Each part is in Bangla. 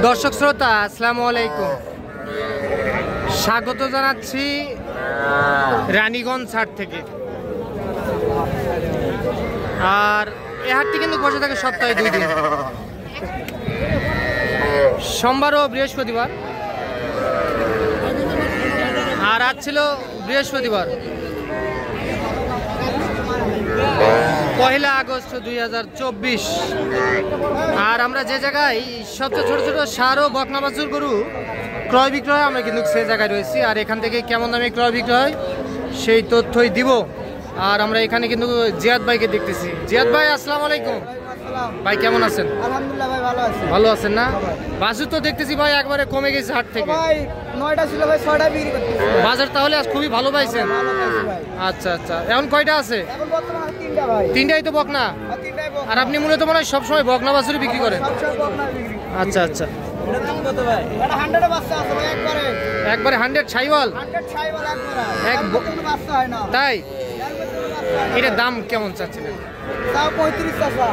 দর্শক শ্রোতা আসসালামু আলাইকুম, স্বাগত জানাচ্ছি রানীগঞ্জ হাট থেকে। আর এই হাটটি কিন্তু বসে থাকে সপ্তাহে 2 দিন, সোমবার ও বৃহস্পতিবার। আর আজ ছিল বৃহস্পতিবার, 1 আগস্ট 2024। আর আমরা যে জায়গায় সবচেয়ে ছোট ছোট সার ও বকনা বাছুর গরু ক্রয় বিক্রয়, আমরা কিন্তু সে জায়গায় রয়েছি। আর এখান থেকে কেমন দামে ক্রয় বিক্রয় সেই তথ্যই দিব। আর আমরা এখানে কিন্তু জিয়াদ ভাইকে দেখতেছি। জিয়াদ ভাই আসসালামু আলাইকুম। ভাই কেমন আছেন? আলহামদুলিল্লাহ ভাই, ভালো আছি। ভালো আছেন না? বাছুর তো দেখতেছি ভাই একবারে কমে গেছে হাট থেকে। ভাই 9টা ছিল ভাই, 6টা বিক্রি করতেছি। বাজার তাহলে আজ খুবই ভালো পাইছেন। ভালো পাইছি ভাই। আচ্ছা আচ্ছা, এখন কয়টা আছে? এখন বর্তমানে 3টা ভাই। 3টাই তো বকনা। আর 3টাই বকনা। আর আপনি মূলত মনে হয় সবসময় বকনা বাছুরই বিক্রি করেন? সবসময় বকনা বিক্রি। আচ্ছা আচ্ছা, এটা দাম কত ভাই? এটা 100 এর বাচ্চা আছে ভাই, একবারে 100 ছাইওয়াল। 100 ছাইওয়াল একবারে। এক কোনো বাচ্চা হয় না। তাই? এর মধ্যে কোনো বাচ্চা হয় না। এটার দাম কেমন চাচ্ছিলেন? তাও 35 টাকা।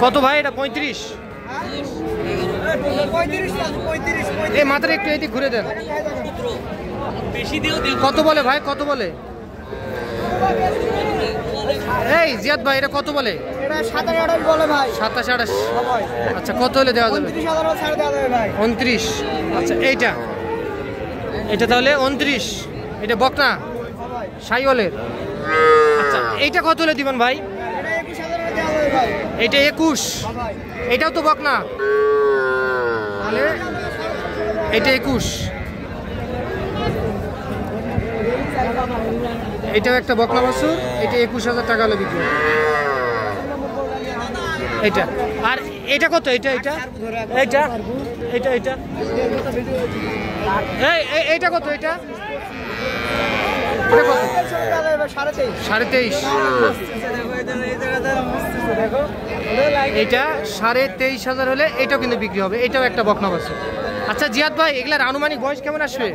কত ভাই এটা? 35? 35 এই মাত্র একটু এদিক ঘুরে দেন। কত বলে ভাই, কত বলে? এই জিয়াদ ভাই এটা কত বলে? এটা 27 বলে ভাই। 27 28। ভাই আচ্ছা, কত হলে দেওয়া যাবে? 29,000 ছাড় দেওয়া যাবে ভাই। 29। আচ্ছা, এটা তাহলে 29। এটা বকনা সাইওয়ালের। আচ্ছা, এইটা কত হলে দিবেন ভাই? এটা 21,000 দেওয়া যাবে ভাই। এটা 21। ভাই এটাও তো বকনা, তাহলে এটা 21। এটাও একটা বকনা বাছুর, এটা 21,000 টাকা হলে বিক্রি হবে। এটা আর এটা কত? এটা এটা এটা এটা এটা এইটা কত? এটা কত? 23.5। এটা 23,500 হলে এটাও কিন্তু বিক্রি হবে। এটাও একটা বকনা বাছুর। আচ্ছা জিয়াদ ভাই, এগুলার আনুমানিক বয়স কেমন আসবে?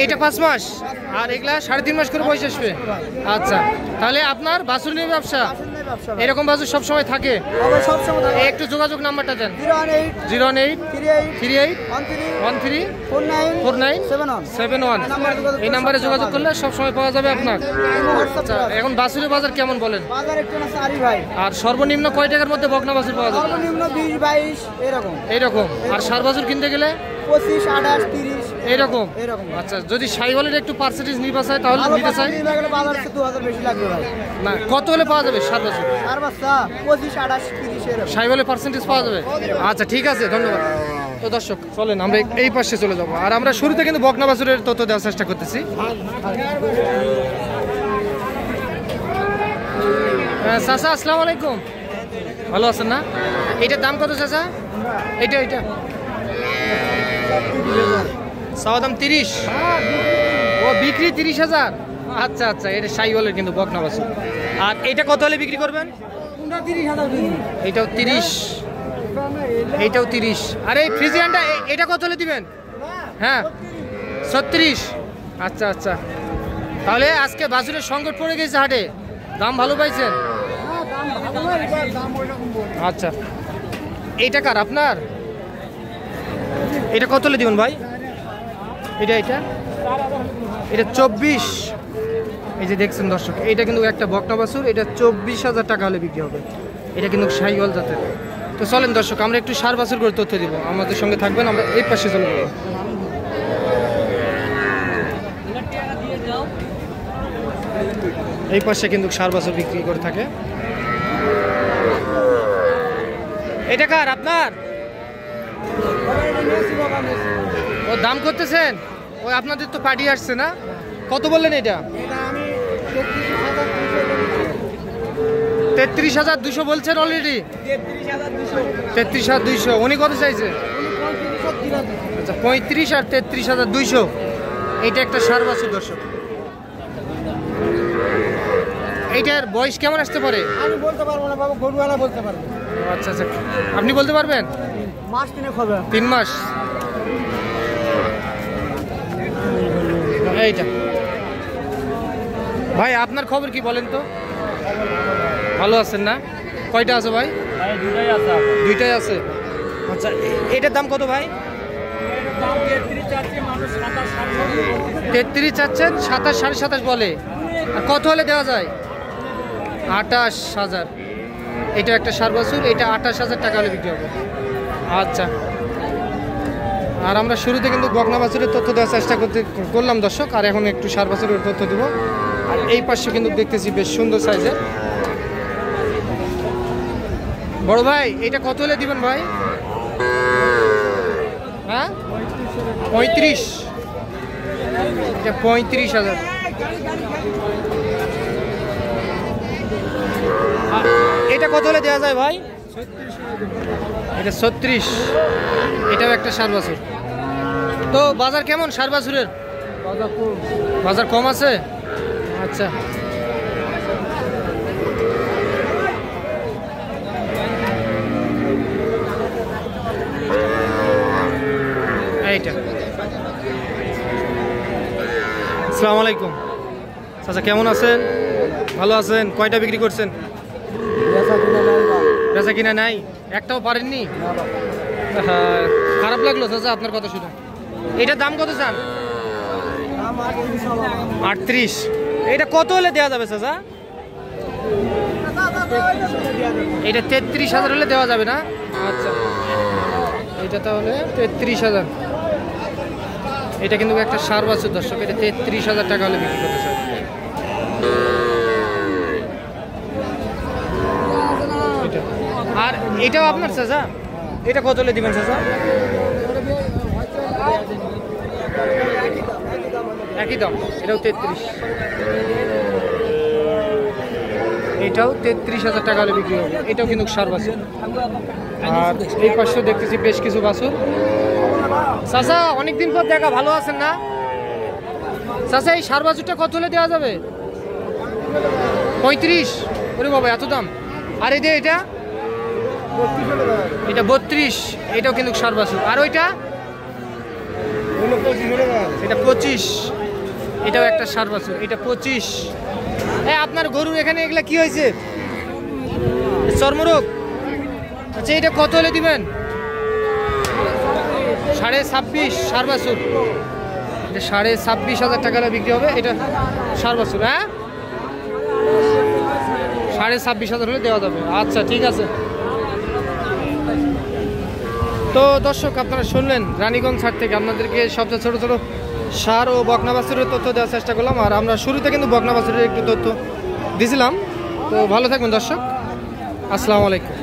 এটা 5 মাস, আর এগুলা 3.5 মাস করে বয়স আসবে। আচ্ছা, তাহলে আপনার বাছুর নিয়ে ব্যবসা, এরকম বাছুর সবসময় থাকে? একটু যোগাযোগ নাম্বারটা দেন। 018 38 13 49 71। এই নাম্বারে যোগাযোগ করলে সবসময় পাওয়া যাবে আপনার। আচ্ছা, এখন বাছুরের বাজার কেমন বলেন? আর সর্বনিম্ন কয় টাকার মধ্যে বকনা বাছুর পাওয়া যাবে? সর্বনিম্ন 20-22 এরকম। আর সার বাছুর কিনতে গেলে 25, 28, 30 এরকম। এরকম। আচ্ছা, যদি সাইওয়ালের একটু পার্সেন্টেজ নিতে চায় তাহলে নিতে চাই? বাজার 2000 বেশি লাগবে ভাই। না, কত হলে পাওয়া যাবে সার বাছুর? আর বাচ্চা 25, 28, 30 এরকম। সাইওয়ালের পার্সেন্টেজ পাওয়া যাবে? আচ্ছা ঠিক আছে, ধন্যবাদ। তো দর্শক চলেন আমরা এই পাশে চলে যাবো। আর আমরা শুরুতে কিন্তু বকনা বাছুরের তথ্য দেওয়ার চেষ্টা করতেছি। চাচা আসসালামু আলাইকুম, ভালো আছেন না? এটার দাম কত চাচা? এটা চাওয়া দাম 30। ও বিক্রি 30,000। আচ্ছা আচ্ছা, এটা সাইওয়ালের কিন্তু বকনা বাছুর। আর এটা কত হলে বিক্রি করবেন? এটাও 30, এইটাও 30। আর এই ফ্রিজিয়ানটা এটা কত হলে দিবেন? হ্যাঁ 36। আচ্ছা আচ্ছা, তাহলে আজকে বাছুরের সংকট পড়ে গেছে হাটে, দাম ভালো পাইছেন? আচ্ছা, এইটা কার আপনার? এটা কত হলে দিবেন ভাই? এটা 24। এই যে দেখছেন দর্শক, এটা কিন্তু একটা বকনা বাছুর, এটা 24,000 টাকা হলে বিক্রি হবে। এটা কিন্তু সাইওয়াল জাতের। তো চলেন দর্শক আমরা একটু সার বাছুর করে তথ্য দিব, আমাদের সঙ্গে থাকবেন। আমরা এই পাশে চলে যাব। এই পাশে কিন্তু সার বাছুর বিক্রি করে থাকে। এটা কার আপনার? ও দাম করতেছেন? ওই আপনাদের তো পার্টি আসছে না? কত বললেন এটা? 33,200 বলছেন অলরেডি? 33,200। উনি কত চাইছে? আচ্ছা, 35 আর 33,200। এইটা একটা সার বাছুর দর্শক। এইটার বয়স কেমন আসতে পারে? আমি বলতে পারবো না বাবা, গরুওয়ালা বলতে পারবো। আচ্ছা আচ্ছা, আপনি বলতে পারবেন? মাস 3 হবে। 3 মাস। এইটা ভাই আপনার খবর কি বলেন তো? ভালো আছেন না? কয়টা আছে ভাই? দুইটাই আছে। আচ্ছা, এটার দাম কত ভাই? 33 চাচ্ছেন, 27 27.5 বলে। আর কত হলে দেওয়া যায়? 28,000। এটা একটা ষাঁড় বাছুর, এটা 28,000 টাকা হলে বিক্রি হবে। আচ্ছা, আর আমরা শুরুতে কিন্তু বকনা বাছুরের তথ্য দেওয়ার চেষ্টা করলাম দর্শক, আর এখন একটু ষাঁড় বাছুরের তথ্য দিব। আর এই পাশে কিন্তু দেখতেছি বেশ সুন্দর সাইজের। বড় ভাই, এটা কত হলে দিবেন ভাই? হ্যাঁ, 35। এটা 35,000। এটা কত হলে দেওয়া যায় ভাই? এটা 36। এটাও একটা ষাঁড় বাছুর। তো বাজার কেমন ষাঁড় বাছুরের? বাজার কম আছে। আচ্ছা, এইটা। আসসালামু আলাইকুম চাচা, কেমন আছেন? ভালো আছেন? কয়টা বিক্রি করছেন? বেচা কিনা নাই, একটাও পারেননি? খারাপ লাগলো চাচা আপনার কথা শুনে। এটার দাম কত চান? 38। এটা কত হলে দেওয়া যাবে চাচা? এটা 33,000 হলে দেওয়া যাবে না? আচ্ছা, এটা তাহলে 33,000। এটা কিন্তু একটা ষাঁড় বাছুর দর্শক, এটা 33,000 টাকা হলে বিক্রি করতে চাই। আর এটাও আপনার চাচা? এটা কত হলে দিবেন চাচা? একই দাম, এটাও 33। এটাও 33,000 টাকা হলে বিক্রি হবে। এটাও কিন্তু ষাঁড় বাছুর। আর এই পাশে দেখতেছি বেশ কিছু বাছুর। চাচা, অনেকদিন পর দেখা, ভালো আছেন না? চাচা, এই ষাঁড় বাছুরটা কত হলে দেওয়া যাবে? 35? ওরে বাবা, এত দাম! আর এই যে এটা 32। এটাও কিন্তু ষাঁড় বাছুর। আর ওইটা? এটা 25। এটাও একটা ষাঁড় বাছুর, এটা 25। আপনার গরুর এখানে এগুলা কি হয়েছে? চর্মরোগ? আচ্ছা, এটা কত হলে দিবেন? 26.5 ষাঁড় বাছুর। এটা 26,500 টাকা হলে বিক্রি হবে। এটা ষাঁড় বাছুর। হ্যাঁ, 26,500 হলে দেওয়া যাবে। আচ্ছা, ঠিক আছে। তো দর্শক, আপনারা শুনলেন রানীগঞ্জ হাট থেকে আপনাদেরকে সবচেয়ে ছোট ছোট ষাঁড় ও বকনা বাছুরের তথ্য দেওয়ার চেষ্টা করলাম। আর আমরা শুরুতে কিন্তু বকনা বাছুরের একটু তথ্য দিয়েছিলাম। তো ভালো থাকবেন দর্শক, আসসালামু আলাইকুম।